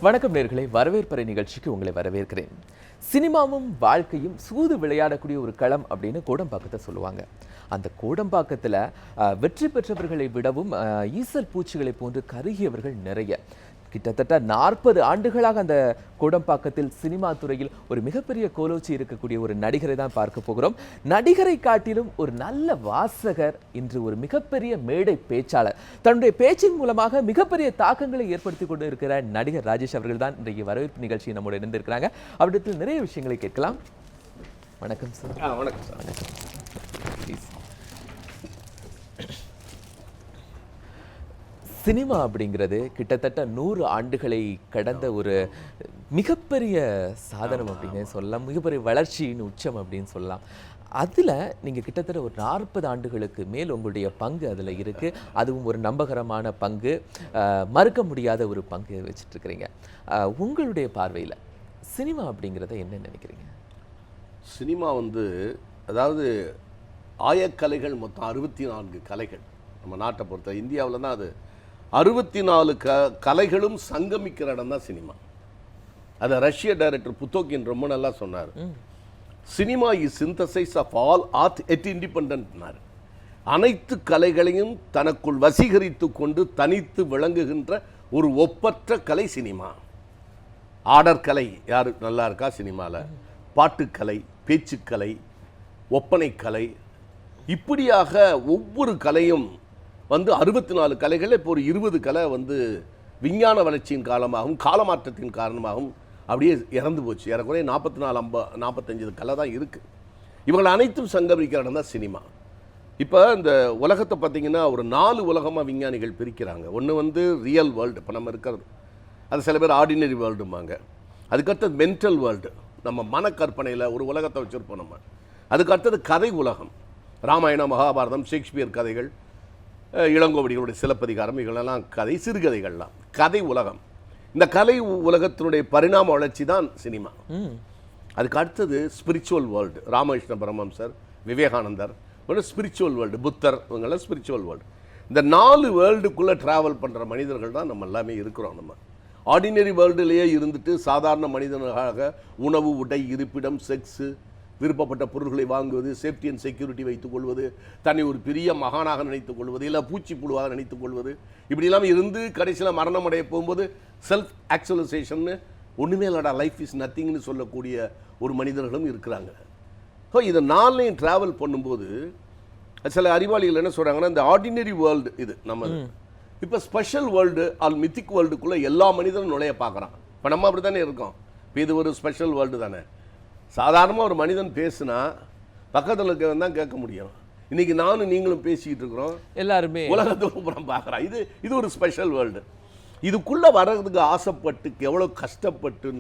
வணக்கம் நேயர்களே, வரவேற்பறை நிகழ்ச்சிக்கு உங்களை வரவேற்கிறேன். சினிமாவும் வாழ்க்கையும் சூது விளையாடக்கூடிய ஒரு களம் அப்படின்னு கோடம்பாக்கத்தை சொல்லுவாங்க. அந்த கோடம்பாக்கத்தில் வெற்றி பெற்றவர்களை விடவும் ஈசல் பூச்சிகளை போன்று கருகியவர்கள் நிறைய. கிட்டத்தட்ட 40 ஆண்டுகளாக அந்த கோடம்பாக்கத்தில் சினிமா துறையில் ஒரு மிகப்பெரிய கோலோச்சி இருக்கக்கூடிய ஒரு நடிகரை தான் பார்க்க போகிறோம். நடிகரை காட்டிலும் ஒரு நல்ல வாசகர், இன்று ஒரு மிகப்பெரிய மேடை பேச்சாளர், தன்னுடைய பேச்சின் மூலமாக மிகப்பெரிய தாக்கங்களை ஏற்படுத்தி கொண்டு இருக்கிற நடிகர் ராஜேஷ் அவர்கள் தான் இன்றைக்கு வரவேற்பு நிகழ்ச்சியை நம்மோடு இணைந்திருக்கிறாங்க. அவரிடத்தில் நிறைய விஷயங்களை கேட்கலாம். வணக்கம் சார். வணக்கம் சார். ப்ளீஸ். சினிமா அப்படிங்கிறது கிட்டத்தட்ட 100 ஆண்டுகளை கடந்த ஒரு மிகப்பெரிய சாதனம் அப்படின்னு சொல்லலாம், மிகப்பெரிய வளர்ச்சியின் உச்சம் அப்படின்னு சொல்லலாம். அதில் நீங்கள் கிட்டத்தட்ட ஒரு 40 ஆண்டுகளுக்கு மேல் உங்களுடைய பங்கு அதில் இருக்குது. அதுவும் ஒரு நம்பகரமான பங்கு, மறுக்க முடியாத ஒரு பங்கு வச்சுட்டு இருக்கிறீங்க. உங்களுடைய பார்வையில் சினிமா அப்படிங்கிறத என்ன நினைக்கிறீங்க? சினிமா அதாவது ஆயக்கலைகள் மொத்தம் 64 கலைகள் நம்ம நாட்டை பொறுத்த. இந்தியாவில் தான் அது 64 கலைகளும் சங்கமிக்கிற இடம் தான் சினிமா. அதை ரஷ்ய டைரக்டர் புத்தோக்கின் ரொம்ப நல்லா சொன்னார். Cinema is synthesis of all art எட் இண்டிபெண்டன்ட்னார். அனைத்து கலைகளையும் தனக்குள் வசீகரித்து கொண்டு தனித்து விளங்குகின்ற ஒரு ஒப்பற்ற கலை சினிமா. ஆடர் கலை யாரு நல்லா இருக்கா சினிமாவில்? பாட்டுக்கலை, பேச்சுக்கலை, ஒப்பனைக்கலை, இப்படியாக ஒவ்வொரு கலையும் 64 கலைகள். இப்போ ஒரு 20 கலை விஞ்ஞான வளர்ச்சியின் காலமாகவும் காலமாற்றத்தின் காரணமாகவும் அப்படியே இறந்து போச்சு. ஏறக்குறைய 44-45 கலை தான் இருக்குது. இவங்களை அனைத்தும் சங்கமிக்கிற இடம் தான் சினிமா. இப்போ இந்த உலகத்தை பார்த்திங்கன்னா ஒரு 4 உலகமாக விஞ்ஞானிகள் பிரிக்கிறாங்க. ஒன்று ரியல் வேர்ல்டு, இப்போ நம்ம இருக்கிறது, அது சில பேர் ஆர்டினரி வேர்ல்டும்பாங்க. அதுக்கடுத்தது மென்டல் வேர்ல்டு, நம்ம மனக்கற்பனையில் ஒரு உலகத்தை வச்சுருப்போம் நம்ம. அதுக்கடுத்தது கதை உலகம், ராமாயணம், மகாபாரதம், ஷேக்ஸ்பியர் கதைகள், இளங்கோவடிகளுடைய சிலப்பதிகாரம், இவங்களெல்லாம் கதை, சிறுகதைகள்லாம் கதை உலகம். இந்த கலை உலகத்தினுடைய பரிணாம வளர்ச்சி தான் சினிமா. அதுக்கு அடுத்தது ஸ்பிரிச்சுவல் வேர்ல்டு, ராமகிருஷ்ண பரமஹம்சர், விவேகானந்தர், ஸ்பிரிச்சுவல் வேர்ல்டு, புத்தர், இவங்கெல்லாம் ஸ்பிரிச்சுவல் வேர்ல்டு. இந்த 4 வேர்ல்டுக்குள்ளே ட்ராவல் பண்ணுற மனிதர்கள் தான் நம்ம எல்லாமே இருக்கிறோம். நம்ம ஆர்டினரி வேர்ல்டுலேயே இருந்துட்டு சாதாரண மனிதனாக உணவு, உடை, இருப்பிடம், செக்ஸு, விருப்பப்பட்ட பொருட்களை வாங்குவது, சேஃப்டி அண்ட் செக்யூரிட்டி வைத்துக் கொள்வது, தன்னை ஒரு பெரிய மகானாக நினைத்துக் கொள்வது, இல்லை பூச்சி புழுவாக நினைத்துக் கொள்வது, இப்படி இல்லாமல் இருந்து கடைசியில் மரணம் அடைய போகும்போது செல்ஃப் ஆக்சுவலைசேஷன், ஒன்றுமே இல்லடா லைஃப் இஸ் நத்திங்னு சொல்லக்கூடிய ஒரு மனிதர்களும் இருக்கிறாங்க. ஸோ இதை 4 ட்ராவல் பண்ணும்போது சில அறிவாளிகள் என்ன சொல்கிறாங்கன்னா, இந்த ஆர்டினரி வேர்ல்டு இது நம்ம இப்போ ஸ்பெஷல் வேர்ல்டு ஆல் மித்திக் வேர்ல்டுக்குள்ளே எல்லா மனிதனும் நுழைய பார்க்குறான். இப்போ நம்ம அப்படி தானே இருக்கோம். இப்போ இது ஒரு ஸ்பெஷல் வேர்ல்டு தானே. சாதாரணமாக ஒரு மனிதன் பேசுனா பக்கத்தில் இருக்கவன் தான் கேட்க முடியும். இன்னைக்கு நானும் நீங்களும் பேசிக்கிட்டு இருக்கிறோம், எல்லாருமே உலகத்தோடு பார்க்குறான். இது ஒரு ஸ்பெஷல் வேர்ல்டு. இதுக்குள்ளே வர்றதுக்கு ஆசைப்பட்டு எவ்வளோ கஷ்டப்பட்டு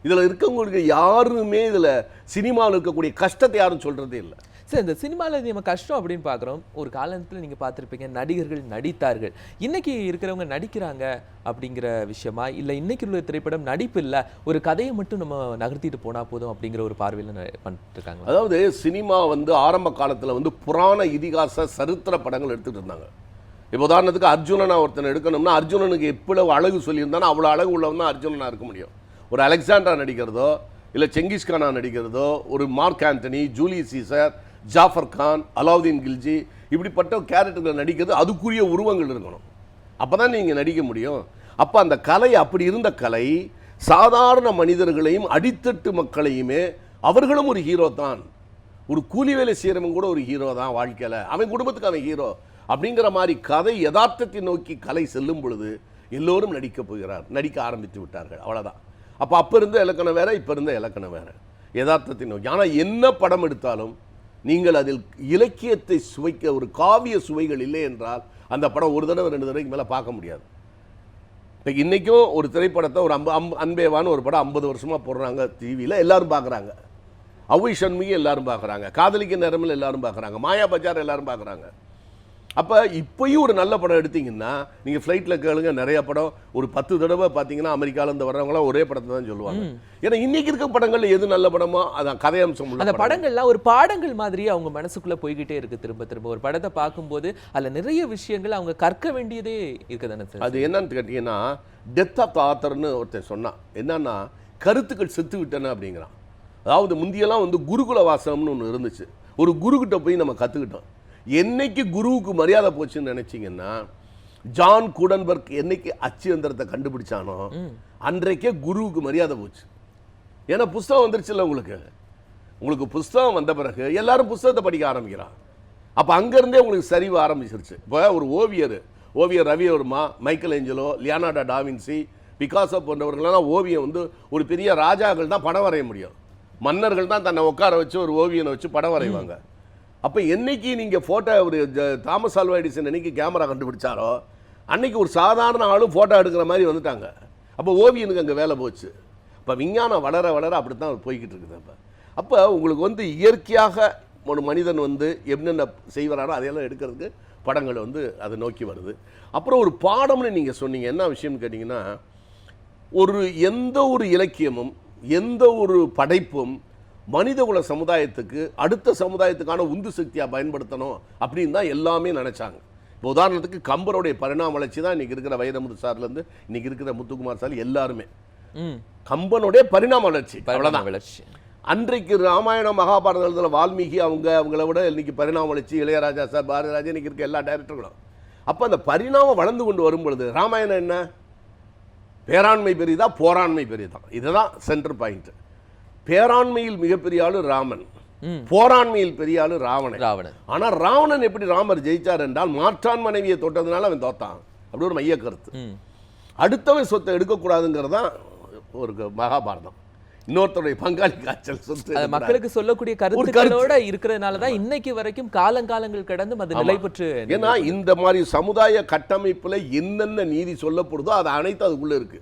இதில் இருக்கவங்களுக்கு யாருமே இதில் சினிமாவில் இருக்கக்கூடிய கஷ்டத்தை யாரும் சொல்கிறதே இல்லை. சார், இந்த சினிமாவில் நம்ம கஷ்டம் அப்படின்னு பார்க்குறோம். ஒரு காலத்தில் நீங்கள் பார்த்துருப்பீங்க, நடிகர்கள் நடித்தார்கள். இன்றைக்கி இருக்கிறவங்க நடிக்கிறாங்க அப்படிங்கிற விஷயமா, இல்லை இன்றைக்கி உள்ள திரைப்படம் நடிப்பு இல்லை, ஒரு கதையை மட்டும் நம்ம நகர்த்திட்டு போனால் போதும் அப்படிங்கிற ஒரு பார்வையில் பண்ணிட்டு இருக்காங்க. அதாவது சினிமா ஆரம்ப காலத்தில் புராண இதிகாச சரித்திர படங்கள் எடுத்துகிட்டு இருந்தாங்க. இப்போ உதாரணத்துக்கு அர்ஜுனனை ஒருத்தனை எடுக்கணும்னா அர்ஜுனனுக்கு எவ்வளவு அழகு சொல்லியிருந்தானோ அவ்வளோ அழகு உள்ளவன் தான் அர்ஜுனனாக இருக்க முடியும். ஒரு அலெக்சாண்டரா நடிக்கிறதோ, இல்லை செங்கிஸ்கானா நடிக்கிறதோ, ஒரு Mark Antony, Julius Caesar, Jafar Khan, Alauddin Khilji, இப்படிப்பட்ட கேரக்டர்களை நடிக்கிறது அதுக்குரிய உருவங்கள் இருக்கணும். அப்போ தான் நீங்கள் நடிக்க முடியும். அப்போ அந்த கலை, அப்படி இருந்த கலை சாதாரண மனிதர்களையும் அடித்தட்டு மக்களையுமே, அவர்களும் ஒரு ஹீரோ தான், ஒரு கூலி வேலை செய்கிறவங்க கூட ஒரு ஹீரோ தான் வாழ்க்கையில், அவன் குடும்பத்துக்கு அவன் ஹீரோ அப்படிங்கிற மாதிரி கதை யதார்த்தத்தை நோக்கி கலை செல்லும் பொழுது எல்லோரும் நடிக்க ஆரம்பித்து விட்டார்கள். அவ்வளோதான். அப்போ இருந்த இலக்கணம் வேறு, இப்போ இருந்த இலக்கணம் வேறு, யதார்த்தத்தை நோக்கி. ஆனால் என்ன படம் எடுத்தாலும் நீங்கள் அதில் இலக்கியத்தை சுவைக்க ஒரு காவிய சுவைகள் இல்லை என்றால் அந்த படம் ஒரு தடவை 2 தடவைக்கு மேலே பார்க்க முடியாது. இப்போ இன்றைக்கும் ஒரு திரைப்படத்தை ஒரு அன்பேவான்னு ஒரு படம் 50 வருஷமாக போடுறாங்க டிவியில், எல்லாரும் பார்க்குறாங்க. அவ்வை சண்முகி எல்லாரும் பார்க்குறாங்க, காதலிக்க நேரமில் எல்லாரும் பார்க்குறாங்க, மாயா பஜார் எல்லாரும் பார்க்குறாங்க. அப்போ இப்பயும் ஒரு நல்ல படம் எடுத்தீங்கன்னா நீங்கள் ஃப்ளைட்டில் கேளுங்க, நிறைய படம் ஒரு 10 தடவை பார்த்தீங்கன்னா அமெரிக்காவிலேருந்து வர்றவங்களாம் ஒரே படத்தை தான் சொல்லுவாங்க. ஏன்னா இன்னைக்கு இருக்க படங்கள் எது நல்ல படமோ அதான் கதையம்சம் உள்ள அந்த படங்கள்லாம் ஒரு பாடங்கள் மாதிரியே அவங்க மனசுக்குள்ள போய்கிட்டே இருக்கு. திரும்ப திரும்ப ஒரு படத்தை பார்க்கும்போது அதுல நிறைய விஷயங்கள் அவங்க கற்க வேண்டியதே இருக்குதானே சார்? அது என்னன்னு கேட்டீங்கன்னா, டெத் ஆஃப் த ஆத்தர்னு ஒருத்தன் சொன்னான். என்னன்னா, கருத்துக்கள் செத்து விட்டன அப்படிங்கிறான். அதாவது முந்தியெல்லாம் வந்து குருகுல வாசகம்னு ஒன்று இருந்துச்சு. ஒரு குருக்கிட்ட போய் நம்ம கற்றுக்கிட்டோம். என்னைக்கு குருவுக்கு மரியாதை போச்சுன்னு நினைச்சிங்கன்னா, ஜான் கூடன்பர்க் என்னைக்கு அச்சு எந்திரத்தை கண்டுபிடிச்சானோ அன்றைக்கே குருவுக்கு மரியாதை போச்சு. ஏன்னா புஸ்தகம் வந்துருச்சுல்ல உங்களுக்கு புஸ்தகம் வந்த பிறகு எல்லாரும் புஸ்தகத்தை படிக்க ஆரம்பிக்கிறான். அப்போ அங்கேருந்தே உங்களுக்கு சரிவு ஆரம்பிச்சிருச்சு. இப்போ ஒரு ஓவியர் Ravi Varma, Michael Angelo, Leonardo da Vinci, Picasso போன்றவர்களெல்லாம் ஓவியம் வந்து ஒரு பெரிய ராஜாக்கள் தான் படம் வரைய முடியும். மன்னர்கள் தான் தன்னை உட்கார வச்சு ஒரு ஓவியனை வச்சு படம் வரைவாங்க. அப்போ என்னைக்கு நீங்கள் ஃபோட்டோ ஒரு தாமஸ் ஆல்வா எடிசன் என்னைக்கு கேமரா கண்டுபிடிச்சாரோ அன்னைக்கு ஒரு சாதாரண ஆளும் ஃபோட்டோ எடுக்கிற மாதிரி வந்துட்டாங்க. அப்போ ஓவியனுக்கு அங்கே வேலை போச்சு. இப்போ விஞ்ஞானம் வளர வளர அப்படி தான் போய்கிட்டு இருக்குது. அப்போ உங்களுக்கு வந்து இயற்கையாக ஒரு மனிதன் வந்து என்னென்ன செய்வாரோ அதையெல்லாம் எடுக்கிறதுக்கு படங்கள் வந்து அதை நோக்கி வருது. அப்புறம் ஒரு பாடம்னு நீங்கள் சொன்னீங்க. என்ன விஷயம்னு கேட்டிங்கன்னா, எந்த ஒரு இலக்கியமும் எந்த ஒரு படைப்பும் மனிதகுல சமுதாயத்துக்கு அடுத்த சமுதாயத்துக்கான உந்து சக்தியாக பயன்படுத்தணும் அப்படின்னு தான் எல்லாமே நினச்சாங்க. இப்போ உதாரணத்துக்கு கம்பருடைய பரிணாம வளர்ச்சி தான் இன்றைக்கி இருக்கிற வைரமுத்து சார்லேருந்து இன்றைக்கி இருக்கிற முத்துக்குமார் சார் எல்லாருமே கம்பனுடைய பரிணாம வளர்ச்சி. அவ்வளோதான் வளர்ச்சி. அன்றைக்கு ராமாயணம் மகாபாரதத்தில் வால்மீகி அவங்கள விட இன்னைக்கு பரிணாம வளர்ச்சி இளையராஜா சார், பாரதிராஜா, இன்னைக்கு இருக்க எல்லா டைரக்டர்களும். அப்போ அந்த பரிணாமம் வளர்ந்து கொண்டு வரும் பொழுது ராமாயணம் என்ன, பேராண்மை பெரியதா போராண்மை பெரியதான், இதுதான் சென்டர் பாயிண்ட். பேராண்மையில் மிகப்பெரிய ஆளு ராமன், போராண்மையில் பெரிய ஆளு ராவணன். ஆனால் ராவணன் எப்படி ராமர் ஜெயிச்சார் என்றால் மாற்றான் மனைவியை தொட்டதுனால அவன் தோத்தான். அப்படி ஒரு மைய கருத்து. அடுத்தவன் சொத்தை எடுக்கக்கூடாதுங்கிறது தான் ஒரு மகாபாரதம். இன்னொருத்தருடைய பங்காளி காய்ச்சல் சொத்து மக்களுக்கு சொல்லக்கூடிய கருத்துக்களோட இருக்கிறதுனால தான் இன்னைக்கு வரைக்கும் காலங்கள் கடந்து அது நிலை பெற்று. ஏன்னா இந்த மாதிரி சமுதாய கட்டமைப்புல என்னென்ன நீதி சொல்லப்படுதோ அது அனைத்து அதுக்குள்ள இருக்கு.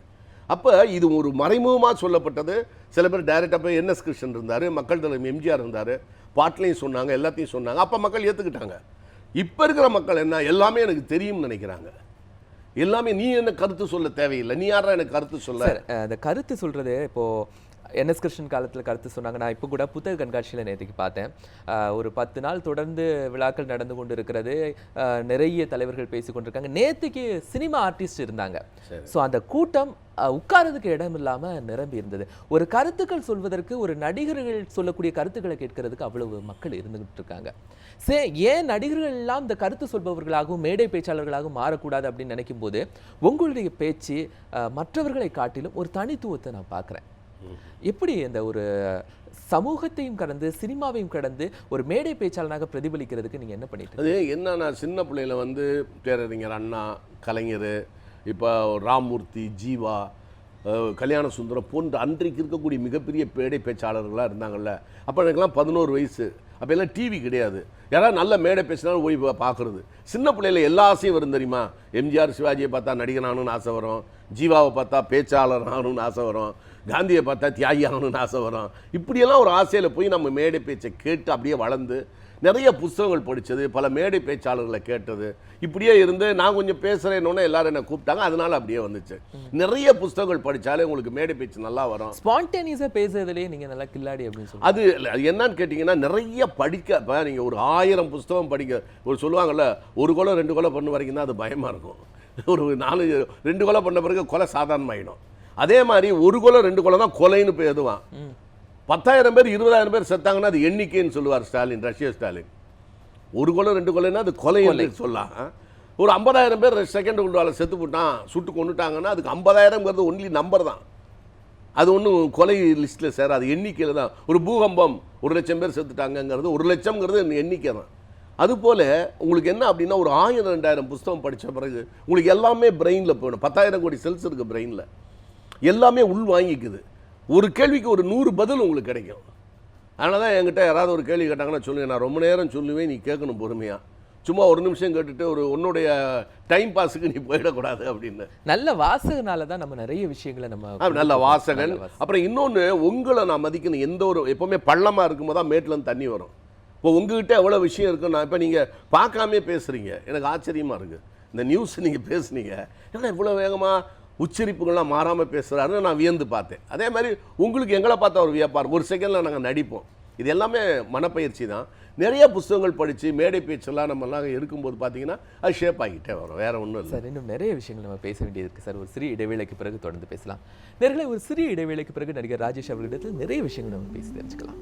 அப்ப இது ஒரு மறைமுகமாக சொல்லப்பட்டது. சில பேர் டைரக்டா போய் என்எஸ் கிருஷ்ணன் இருந்தாரு, மக்கள் தலைவர் எம்ஜிஆர் இருந்தாரு, பாட்டிலையும் சொன்னாங்க, எல்லாத்தையும் சொன்னாங்க. அப்ப மக்கள் ஏத்துக்கிட்டாங்க. இப்ப இருக்கிற மக்கள் என்ன, எல்லாமே எனக்கு தெரியும்னு நினைக்கிறாங்க. எல்லாமே நீ என்ன கருத்து சொல்ல தேவையில்லை, நீ யாரா எனக்கு கருத்து சொல்ல. அந்த கருத்து சொல்றது இப்போ என்எஸ் கிருஷ்ணன் காலத்தில் கருத்து சொன்னாங்க. நான் இப்போ கூட புத்தக கண்காட்சியில் நேற்றுக்கு பார்த்தேன். ஒரு 10 நாள் தொடர்ந்து விழாக்கள் நடந்து கொண்டு இருக்கிறது. நிறைய தலைவர்கள் பேசி கொண்டிருக்காங்க. நேற்றுக்கு சினிமா ஆர்டிஸ்ட் இருந்தாங்க. ஸோ அந்த கூட்டம் உட்காரதுக்கு இடம் இல்லாமல் நிரம்பி இருந்தது. ஒரு கருத்துக்கள் சொல்வதற்கு, ஒரு நடிகர்கள் சொல்லக்கூடிய கருத்துக்களை கேட்கறதுக்கு அவ்வளவு மக்கள் இருந்துகிட்டு இருக்காங்க. ஏன் நடிகர்கள் எல்லாம் இந்த கருத்து சொல்பவர்களாகவும் மேடை பேச்சாளர்களாகவும் மாறக்கூடாது அப்படின்னு நினைக்கும் போது உங்களுடைய பேச்சு மற்றவர்களை காட்டிலும் ஒரு தனித்துவத்தை நான் பார்க்குறேன். எப்படி இந்த ஒரு சமூகத்தையும் கடந்து சினிமாவையும் கடந்து ஒரு மேடை பேச்சாளனாக பிரதிபலிக்கிறதுக்கு நீங்க என்ன பண்ணிட்டு? அது என்னன்னா, சின்ன பிள்ளையில வந்து பேரறிஞர் அண்ணா, கலைஞர், இப்போ ராமூர்த்தி, ஜீவா, கல்யாண சுந்தரம் போன்ற அன்றைக்கு இருக்கக்கூடிய மிகப்பெரிய மேடை பேச்சாளர்களாக இருந்தாங்கல்ல. அப்போ எனக்குலாம் 11 வயசு. அப்போ எல்லாம் டிவி கிடையாது. யாராவது நல்ல மேடை பேசினாலும் போய் பார்க்குறது. சின்ன பிள்ளையில எல்லா ஆசையும் வரும் தெரியுமா? எம்ஜிஆர் சிவாஜியை பார்த்தா நடிகன் ஆகணும்னு ஆசை வரும், ஜீவாவை பார்த்தா பேச்சாளர் ஆகணும்னு ஆசை வரும், காந்தியை பார்த்தா தியாகி ஆகணும்னு ஆசை வரும். இப்படியெல்லாம் ஒரு ஆசையில் போய் நம்ம மேடை பேச்சை கேட்டு அப்படியே வளர்ந்து நிறைய புத்தகங்கள் படித்தது, பல மேடை பேச்சாளர்களை கேட்டது, இப்படியே இருந்து நான் கொஞ்சம் பேசுகிறேன்னு எல்லாரும் என்னை கூப்பிட்டாங்க. அதனால அப்படியே வந்துச்சு. நிறைய புத்தகங்கள் படித்தாலே உங்களுக்கு மேடை பேச்சு நல்லா வரும். ஸ்பான்டேனியஸாக பேசுறதுலேயே நீங்கள் நல்லா கில்லாடி அப்படின்னு சொல்லி அது என்னன்னு கேட்டிங்கன்னா, நிறைய படிக்க. இப்போ நீங்கள் ஒரு 1000 புத்தகம் படிக்க, ஒரு சொல்லுவாங்கள்ல, ஒரு கொலை 2 கொலை பண்ண வரைக்கும் தான் அது பயமாக இருக்கும். ஒரு 2 கொலை பண்ண பிறகு கொலை சாதாரணமாகிடும். அதே மாதிரி 1 கொலை 2 கொலை தான் கொலைன்னு போய் எதுவான். 10,000 பேர் 20,000 பேர் செத்தாங்கன்னா அது எண்ணிக்கைன்னு சொல்லுவார் ஸ்டாலின், ரஷ்ய ஸ்டாலின். 1 கொலை 2 கொலைன்னா அது கொலை என்று சொல்லலாம். ஒரு 50,000 பேர் செகண்ட் குண்டால செத்து போட்டான், சுட்டு கொண்டுட்டாங்கன்னா அதுக்கு 50,000ங்கிறது ஒன்லி நம்பர் தான். அது ஒன்றும் கொலை லிஸ்ட்டில் சேராது, எண்ணிக்கையில் தான். ஒரு பூகம்பம் 1,00,000 பேர் செத்துட்டாங்கங்கிறது 1,00,000ங்கிறது எண்ணிக்கை தான். அதுபோல் உங்களுக்கு என்ன அப்படின்னா, ஒரு 1000 2000 புத்தகம் படித்த பிறகு உங்களுக்கு எல்லாமே பிரெயினில் போயிடும். 10,000 கோடி செல்ஸ் இருக்குது பிரெயினில், எல்லாமே உள் வாங்கிக்குது. ஒரு கேள்விக்கு ஒரு 100 பதில் உங்களுக்கு கிடைக்கும். அதனால தான் என்கிட்ட யாராவது ஒரு கேள்வி கேட்டாங்கன்னா சொல்லுங்கள், நான் ரொம்ப நேரம் சொல்லுவேன், நீ கேட்கணும் பொறுமையாக. சும்மா 1 நிமிஷம் கேட்டுட்டு உன்னுடைய டைம் பாஸுக்கு நீ போயிடக்கூடாது அப்படின்னு. நல்ல வாசகனால தான் நம்ம நிறைய விஷயங்களை நம்ம நல்ல வாசகன். அப்புறம் இன்னொன்று, உங்களை நான் மதிக்கணும். எந்த ஒரு எப்போவுமே பள்ளமாக இருக்கும்போது தான் மேட்டிலேருந்து தண்ணி வரும். இப்போ உங்ககிட்ட எவ்வளோ விஷயம் இருக்குன்னு நான் இப்போ நீங்கள் பார்க்காமே பேசுகிறீங்க, எனக்கு ஆச்சரியமாக இருக்குது. இந்த நியூஸ் நீங்கள் பேசுனீங்க, ஏன்னா இவ்வளோ வேகமாக உச்சரிப்புகள்லாம் மாறாமல் பேசுகிறாருன்னு நான் வியந்து பார்த்தேன். அதே மாதிரி உங்களுக்கு எங்களை பார்த்தா ஒரு வியப்பார், ஒரு செகண்டில் நாங்கள் நடிப்போம். இது எல்லாமே மனப்பயிற்சி தான். நிறைய புத்தகங்கள் படித்து மேடை பேச்செல்லாம் நம்மலாம் இருக்கும்போது பார்த்தீங்கன்னா அது ஷேப் ஆகிட்டே வரும், வேறு ஒன்றும் இல்லை. சார், இன்னும் நிறைய விஷயங்கள் நம்ம பேச வேண்டியது இருக்குது சார். ஒரு சிறிய இடைவேளைக்கு பிறகு தொடர்ந்து பேசலாம். நேயர்களே, ஒரு சிறிய இடைவேளைக்கு பிறகு நடிகர் ராஜேஷ் அவர்களிடத்தில் நிறைய விஷயங்கள் நம்ம பேசி தெரிஞ்சுக்கலாம்.